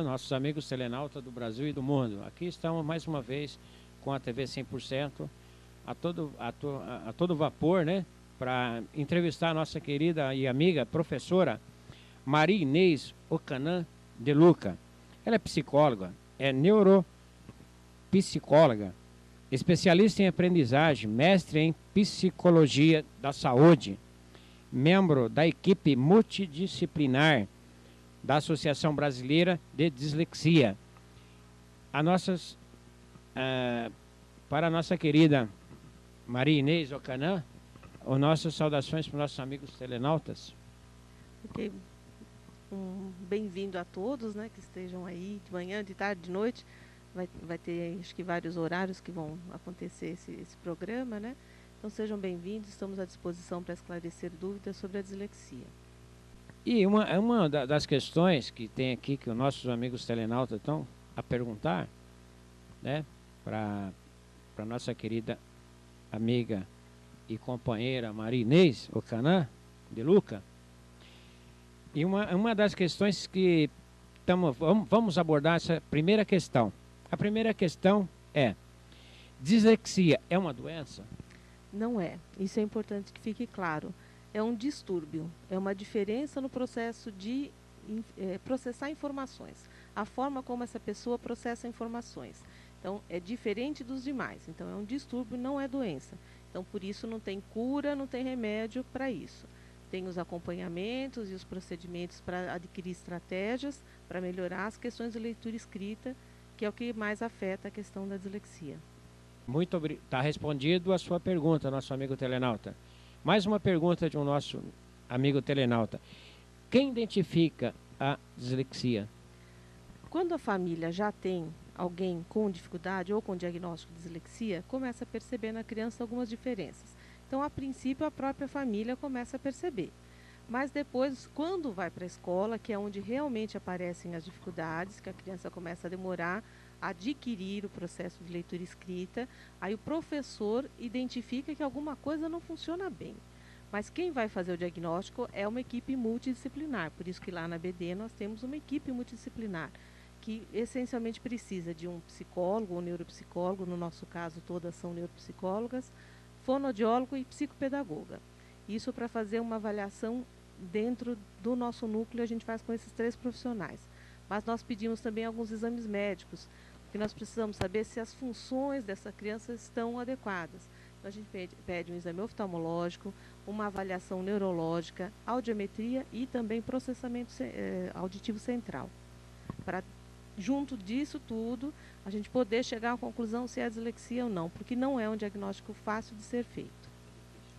nossos amigos telenautas do Brasil e do mundo. Aqui estamos mais uma vez com a TV 100% a todo vapor, né? Para entrevistar a nossa querida e amiga professora Maria Inês Ocanã de Luca. Ela é psicóloga, é neuropsicóloga, especialista em aprendizagem, mestre em psicologia da saúde, membro da equipe multidisciplinar da Associação Brasileira de Dislexia. Para a nossa querida Maria Inês Ocanã, as nossas saudações para os nossos amigos telenautas. Ok. Bem-vindo a todos, né, que estejam aí de manhã, de tarde, de noite. Vai ter, acho que, vários horários que vão acontecer esse programa, né? Então sejam bem-vindos, estamos à disposição para esclarecer dúvidas sobre a dislexia. E uma das questões que tem aqui, que os nossos amigos telenautas estão a perguntar, né, para a nossa querida amiga e companheira Maria Inês Ocanã de Luca, e uma das questões que vamos abordar essa primeira questão. A primeira questão é: dislexia é uma doença? Não é. Isso é importante que fique claro. É um distúrbio, é uma diferença no processo de processar informações. A forma como essa pessoa processa informações. Então, é diferente dos demais. Então, é um distúrbio, não é doença. Então, por isso, não tem cura, não tem remédio para isso. Tem os acompanhamentos e os procedimentos para adquirir estratégias para melhorar as questões de leitura e escrita, que é o que mais afeta a questão da dislexia. Muito obrigado. Está respondido a sua pergunta, nosso amigo telenauta. Mais uma pergunta de um nosso amigo telenauta. Quem identifica a dislexia? Quando a família já tem alguém com dificuldade ou com diagnóstico de dislexia, começa a perceber na criança algumas diferenças. Então, a princípio, a própria família começa a perceber. Mas depois, quando vai para a escola, que é onde realmente aparecem as dificuldades, que a criança começa a demorar a adquirir o processo de leitura e escrita, aí o professor identifica que alguma coisa não funciona bem. Mas quem vai fazer o diagnóstico é uma equipe multidisciplinar. Por isso que lá na BD nós temos uma equipe multidisciplinar, que essencialmente precisa de um psicólogo ou neuropsicólogo, no nosso caso todas são neuropsicólogas, fonoaudiólogo e psicopedagoga. Isso para fazer uma avaliação dentro do nosso núcleo, a gente faz com esses 3 profissionais. Mas nós pedimos também alguns exames médicos, porque nós precisamos saber se as funções dessa criança estão adequadas. Então, a gente pede um exame oftalmológico, uma avaliação neurológica, audiometria e também processamento auditivo central. Para, junto disso tudo, a gente poder chegar à conclusão se é dislexia ou não, porque não é um diagnóstico fácil de ser feito.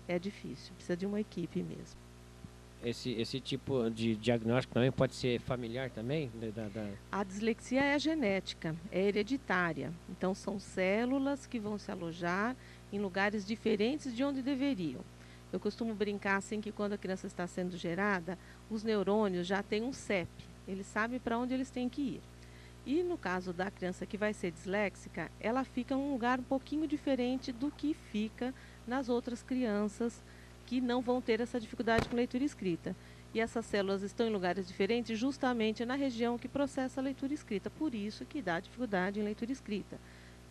É difícil, precisa de uma equipe mesmo. Esse tipo de diagnóstico também pode ser familiar também? A dislexia é genética, é hereditária. Então, são células que vão se alojar em lugares diferentes de onde deveriam. Eu costumo brincar assim que quando a criança está sendo gerada, os neurônios já têm um CEP, eles sabem para onde eles têm que ir. E no caso da criança que vai ser disléxica, ela fica em um lugar um pouquinho diferente do que fica nas outras crianças que não vão ter essa dificuldade com leitura e escrita. E essas células estão em lugares diferentes justamente na região que processa a leitura e escrita, por isso que dá dificuldade em leitura e escrita.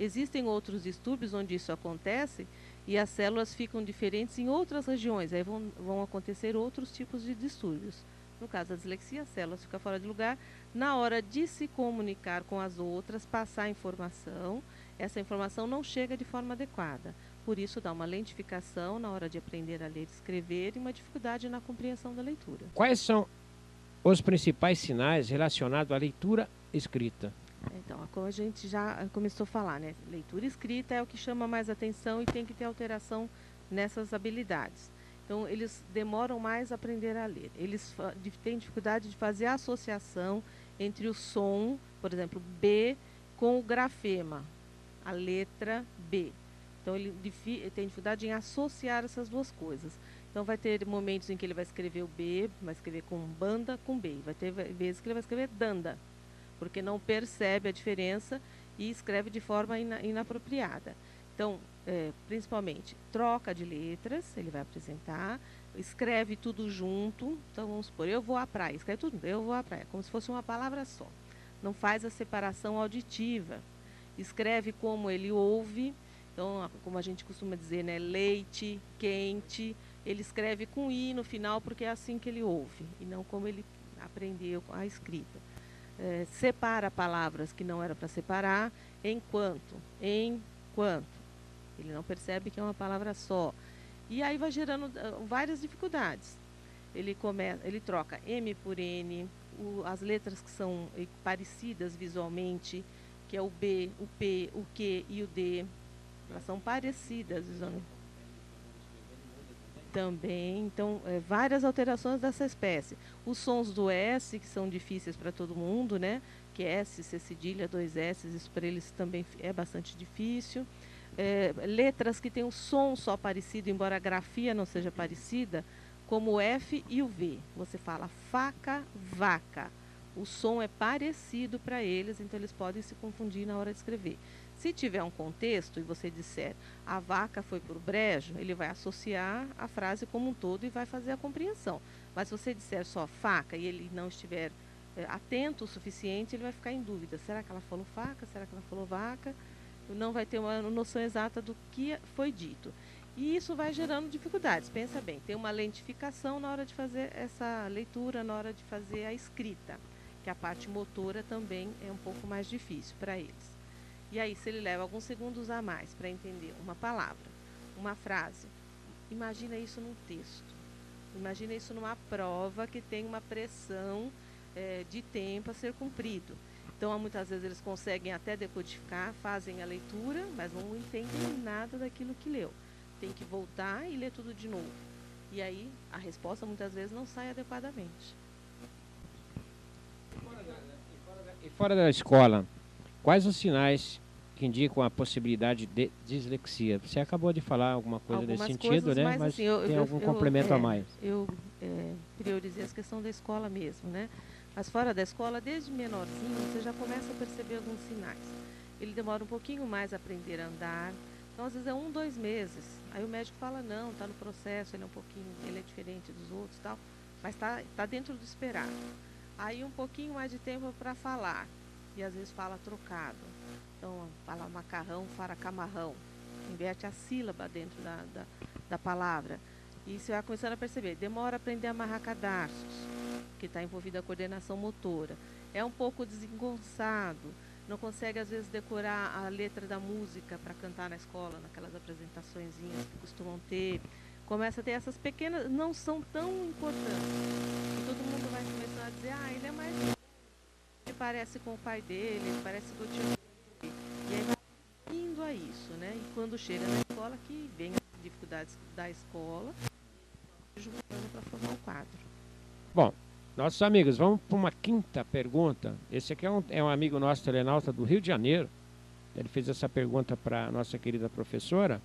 Existem outros distúrbios onde isso acontece e as células ficam diferentes em outras regiões, aí vão acontecer outros tipos de distúrbios. No caso da dislexia, a célula fica fora de lugar. Na hora de se comunicar com as outras, passar informação, essa informação não chega de forma adequada. Por isso, dá uma lentificação na hora de aprender a ler e escrever e uma dificuldade na compreensão da leitura. Quais são os principais sinais relacionados à leitura escrita? Então, como a gente já começou a falar, né? Leitura e escrita é o que chama mais atenção e tem que ter alteração nessas habilidades. Então, eles demoram mais a aprender a ler. Eles têm dificuldade de fazer a associação entre o som, por exemplo, B, com o grafema, a letra B. Então, ele tem dificuldade em associar essas duas coisas. Então, vai ter momentos em que ele vai escrever o B, vai escrever com banda, com B. Vai ter vezes que ele vai escrever danda, porque não percebe a diferença e escreve de forma inapropriada. Então, principalmente, troca de letras, ele vai apresentar, escreve tudo junto. Então, vamos supor, eu vou à praia, escreve tudo, eu vou à praia, como se fosse uma palavra só. não faz a separação auditiva, escreve como ele ouve. Então, como a gente costuma dizer, né, leite, quente, ele escreve com i no final porque é assim que ele ouve e não como ele aprendeu a escrita. Separa palavras que não era para separar, enquanto, ele não percebe que é uma palavra só. E aí vai gerando várias dificuldades. Ele troca M por N, as letras que são parecidas visualmente, que é o B, o P, o Q e o D, elas são parecidas visualmente. Também, então, várias alterações dessa espécie. Os sons do S, que são difíceis para todo mundo, né? Que é S, C cedilha, 2 S, isso para eles também é bastante difícil. Letras que têm um som só parecido, embora a grafia não seja parecida, como o F e o V. Você fala faca, vaca. O som é parecido para eles, então eles podem se confundir na hora de escrever. Se tiver um contexto e você disser a vaca foi para o brejo, ele vai associar a frase como um todo e vai fazer a compreensão. Mas se você disser só faca e ele não estiver atento o suficiente, ele vai ficar em dúvida. Será que ela falou faca? Será que ela falou vaca? Não vai ter uma noção exata do que foi dito. E isso vai gerando dificuldades. Pensa bem, tem uma lentificação na hora de fazer essa leitura, na hora de fazer a escrita, que a parte motora também é um pouco mais difícil para eles. E aí, se ele leva alguns segundos a mais para entender uma palavra, uma frase, imagina isso num texto. Imagina isso numa prova que tem uma pressão de tempo a ser cumprido. Então, muitas vezes eles conseguem até decodificar, fazem a leitura, mas não entendem nada daquilo que leu. Tem que voltar e ler tudo de novo. E aí, a resposta muitas vezes não sai adequadamente. E fora da escola, quais os sinais que indicam a possibilidade de dislexia? Você acabou de falar alguma coisa Algumas nesse sentido, coisas, né? Mas assim, tem algum complemento a mais? Eu priorizei a questão da escola mesmo, né? Mas fora da escola, desde menorzinho, você já começa a perceber alguns sinais. Ele demora um pouquinho mais a aprender a andar. Então, às vezes é 1, 2 meses. Aí o médico fala, não, está no processo, ele é diferente dos outros e tal. Mas tá dentro do esperado. Aí um pouquinho mais de tempo para falar. E às vezes fala trocado. Então, fala macarrão, fala camarrão. Inverte a sílaba dentro da palavra. E você vai começando a perceber. Demora a aprender a amarrar cadarços, que está envolvida a coordenação motora. É um pouco desengonçado. Não consegue, às vezes, decorar a letra da música para cantar na escola, naquelas apresentaçõezinhas que costumam ter. Começa a ter essas pequenas, não são tão importantes. E todo mundo vai começando a dizer, ele é mais... Ele parece com o pai dele, ele parece com o tio dele. E aí vai indo a isso, né? E quando chega na escola, que vem as dificuldades da escola, juntando para formar um quadro. Bom, nossos amigos, vamos para uma quinta pergunta. Esse aqui é um amigo nosso, telenauta do Rio de Janeiro. Ele fez essa pergunta para a nossa querida professora.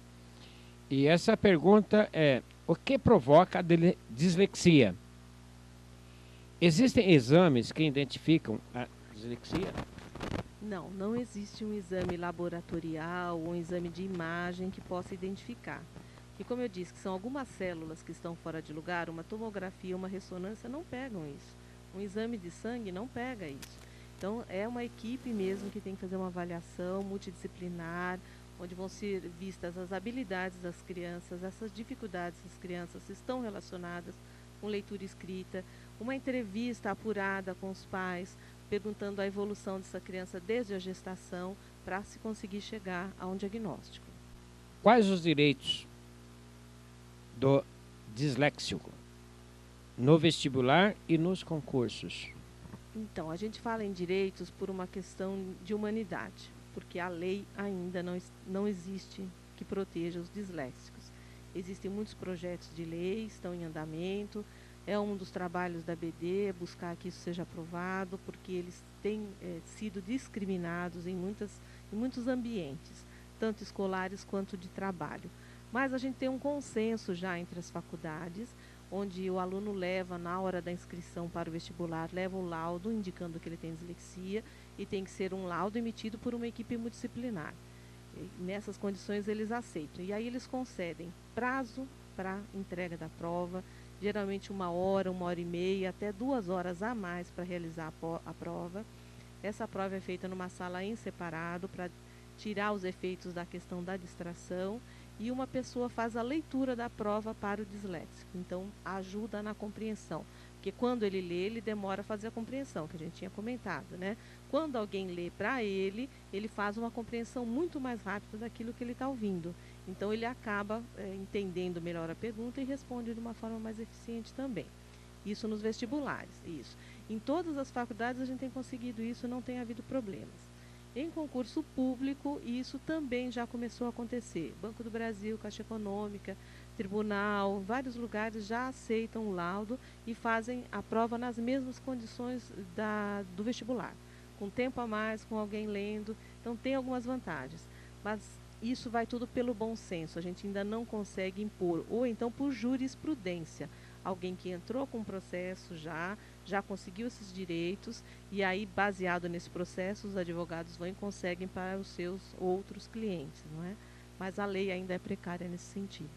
E essa pergunta é: o que provoca a dislexia? Existem exames que identificam a dislexia? Não existe um exame laboratorial ou um exame de imagem que possa identificar. E como eu disse, que são algumas células que estão fora de lugar, uma tomografia, uma ressonância não pegam isso. Um exame de sangue não pega isso. Então, é uma equipe mesmo que tem que fazer uma avaliação multidisciplinar, onde vão ser vistas as habilidades das crianças, essas dificuldades das crianças estão relacionadas com leitura escrita, uma entrevista apurada com os pais, perguntando a evolução dessa criança desde a gestação, para se conseguir chegar a um diagnóstico. Quais os direitos do disléxico no vestibular e nos concursos? Então, a gente fala em direitos por uma questão de humanidade, porque a lei ainda não existe que proteja os disléxicos. Existem muitos projetos de lei, estão em andamento, é um dos trabalhos da BD buscar que isso seja aprovado, porque eles têm sido discriminados em muitos ambientes, tanto escolares quanto de trabalho. Mas a gente tem um consenso já entre as faculdades, onde o aluno leva, na hora da inscrição para o vestibular, leva o laudo indicando que ele tem dislexia, e tem que ser um laudo emitido por uma equipe multidisciplinar. E nessas condições eles aceitam. E aí eles concedem prazo para entrega da prova, geralmente 1 hora, 1 hora e meia, até 2 horas a mais para realizar a prova. Essa prova é feita numa sala em separado para tirar os efeitos da questão da distração, e uma pessoa faz a leitura da prova para o disléxico. Então, ajuda na compreensão. Porque quando ele lê, ele demora a fazer a compreensão, que a gente tinha comentado, né? Quando alguém lê para ele, ele faz uma compreensão muito mais rápida daquilo que ele está ouvindo. Então, ele acaba entendendo melhor a pergunta e responde de uma forma mais eficiente também. Isso nos vestibulares, isso. Em todas as faculdades a gente tem conseguido isso, não tem havido problemas. Em concurso público, isso também já começou a acontecer. Banco do Brasil, Caixa Econômica, Tribunal, vários lugares já aceitam o laudo e fazem a prova nas mesmas condições do vestibular. Com tempo a mais, com alguém lendo, então tem algumas vantagens. Mas isso vai tudo pelo bom senso, a gente ainda não consegue impor, ou então por jurisprudência. Alguém que entrou com o processo já conseguiu esses direitos, e aí, baseado nesse processo, os advogados vão e conseguem para os seus outros clientes, não é? Mas a lei ainda é precária nesse sentido.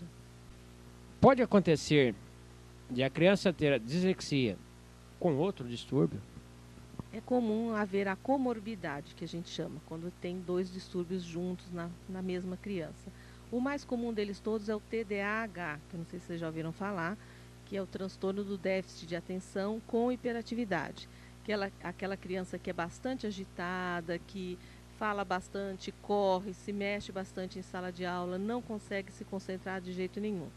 Pode acontecer de a criança ter dislexia com outro distúrbio? É comum haver a comorbidade, que a gente chama, quando tem dois distúrbios juntos na mesma criança. O mais comum deles todos é o TDAH, que eu não sei se vocês já ouviram falar, que é o transtorno do déficit de atenção com hiperatividade. Aquela criança que é bastante agitada, que fala bastante, corre, se mexe bastante em sala de aula, não consegue se concentrar de jeito nenhum.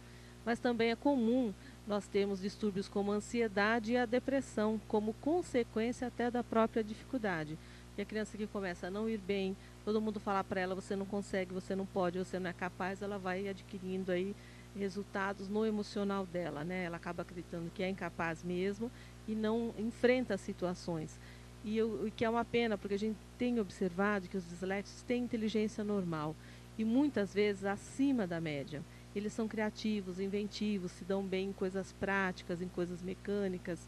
Mas também é comum nós termos distúrbios como a ansiedade e a depressão, como consequência até da própria dificuldade. E a criança que começa a não ir bem, todo mundo fala para ela, você não consegue, você não pode, você não é capaz, ela vai adquirindo aí resultados no emocional dela, né? Ela acaba acreditando que é incapaz mesmo e não enfrenta as situações. E que é uma pena, porque a gente tem observado que os disléxicos têm inteligência normal e muitas vezes acima da média. Eles são criativos, inventivos, se dão bem em coisas práticas, em coisas mecânicas,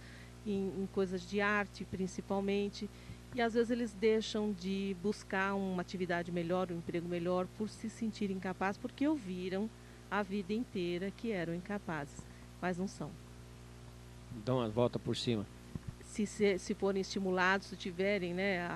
em coisas de arte principalmente. E às vezes eles deixam de buscar uma atividade melhor, um emprego melhor, por se sentirem incapazes, porque ouviram a vida inteira que eram incapazes, mas não são. Dão uma volta por cima. Se forem estimulados, se tiverem, né,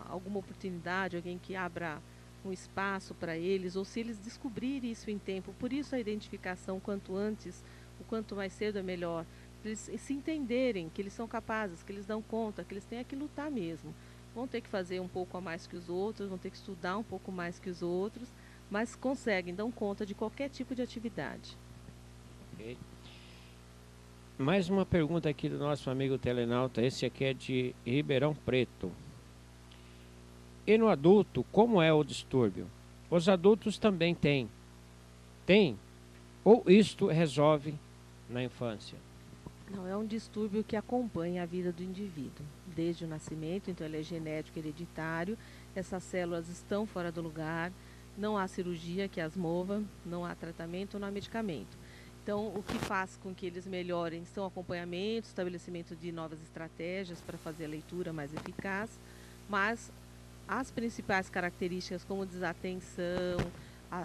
alguma oportunidade, alguém que abra um espaço para eles, ou se eles descobrirem isso em tempo, por isso a identificação quanto antes, o quanto mais cedo é melhor, para eles se entenderem que eles são capazes, que eles dão conta, que eles têm que lutar mesmo. Vão ter que fazer um pouco a mais que os outros, vão ter que estudar um pouco mais que os outros, mas conseguem, dão conta de qualquer tipo de atividade. Okay. Mais uma pergunta aqui do nosso amigo telenauta, esse aqui é de Ribeirão Preto. E no adulto, como é o distúrbio? Os adultos também têm? Tem? Ou isto resolve na infância? Não, é um distúrbio que acompanha a vida do indivíduo, desde o nascimento, então ele é genético, hereditário, essas células estão fora do lugar, não há cirurgia que as mova, não há tratamento, não há medicamento. Então, o que faz com que eles melhorem são acompanhamento, estabelecimento de novas estratégias para fazer a leitura mais eficaz, mas as principais características como desatenção,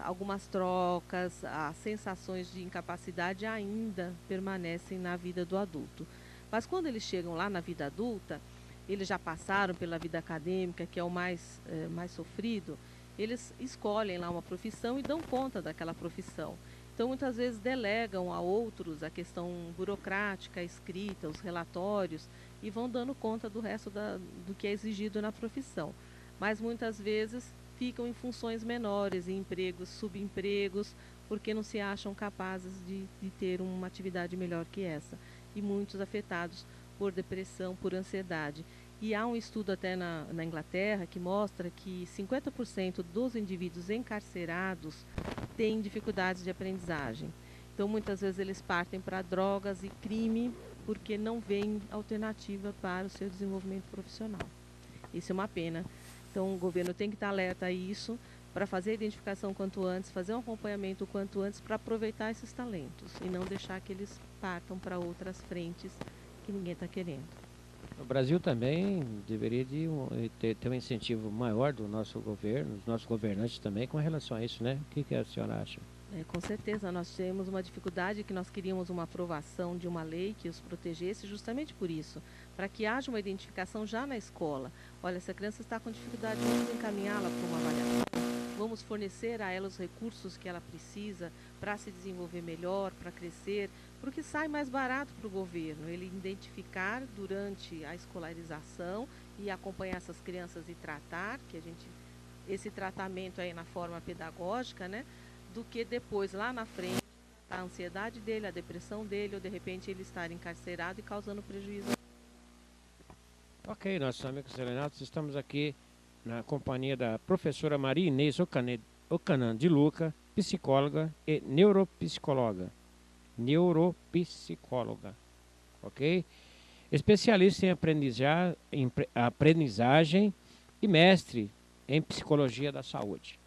algumas trocas, as sensações de incapacidade ainda permanecem na vida do adulto. Mas quando eles chegam lá na vida adulta, eles já passaram pela vida acadêmica, que é o mais sofrido, eles escolhem lá uma profissão e dão conta daquela profissão. Então, muitas vezes delegam a outros a questão burocrática, a escrita, os relatórios, e vão dando conta do resto do que é exigido na profissão. Mas muitas vezes ficam em funções menores, em empregos, subempregos, porque não se acham capazes de ter uma atividade melhor que essa. E muitos afetados por depressão, por ansiedade. E há um estudo até na Inglaterra que mostra que 50% dos indivíduos encarcerados têm dificuldades de aprendizagem. Então, muitas vezes eles partem para drogas e crime porque não veem alternativa para o seu desenvolvimento profissional. Isso é uma pena. Então, o governo tem que estar alerta a isso, para fazer a identificação quanto antes, fazer um acompanhamento quanto antes, para aproveitar esses talentos e não deixar que eles partam para outras frentes que ninguém está querendo. O Brasil também deveria ter um incentivo maior do nosso governo, dos nossos governantes também, com relação a isso, né? O que a senhora acha? Com certeza, nós temos uma dificuldade que nós queríamos uma aprovação de uma lei que os protegesse justamente por isso, para que haja uma identificação já na escola. Olha, se a criança está com dificuldade, vamos encaminhá-la para uma avaliação, vamos fornecer a ela os recursos que ela precisa para se desenvolver melhor, para crescer, porque sai mais barato para o governo ele identificar durante a escolarização e acompanhar essas crianças e tratar, esse tratamento aí na forma pedagógica, né? Do que depois, lá na frente, a ansiedade dele, a depressão dele, ou de repente ele estar encarcerado e causando prejuízo. Ok, nossos amigos selenados, estamos aqui na companhia da professora Maria Inês Ocanan de Luca, psicóloga e neuropsicóloga. Ok? Especialista em aprendizagem e mestre em psicologia da saúde.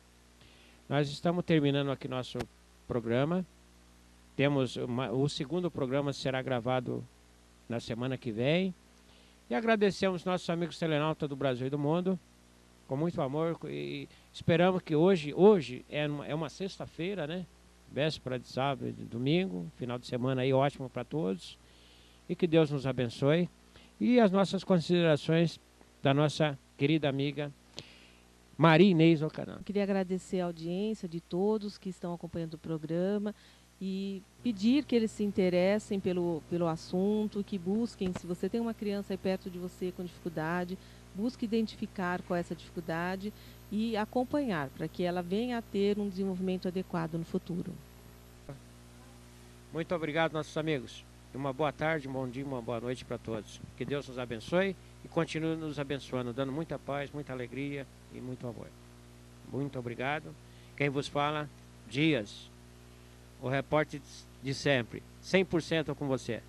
Nós estamos terminando aqui nosso programa. O segundo programa será gravado na semana que vem. E agradecemos nossos amigos telenautas do Brasil e do mundo, com muito amor. E esperamos que hoje é uma sexta-feira, né? Véspera de sábado e de domingo, final de semana aí ótimo para todos. E que Deus nos abençoe. E as nossas considerações da nossa querida amiga Maria Inês Ocanan. Queria agradecer a audiência de todos que estão acompanhando o programa e pedir que eles se interessem pelo assunto, que busquem, se você tem uma criança aí perto de você com dificuldade, busque identificar qual é essa dificuldade e acompanhar para que ela venha a ter um desenvolvimento adequado no futuro. Muito obrigado, nossos amigos. Uma boa tarde, um bom dia, uma boa noite para todos. Que Deus nos abençoe e continue nos abençoando, dando muita paz, muita alegria e muito amor. Muito obrigado. Quem vos fala, Dias, o repórter de sempre, 100% com você.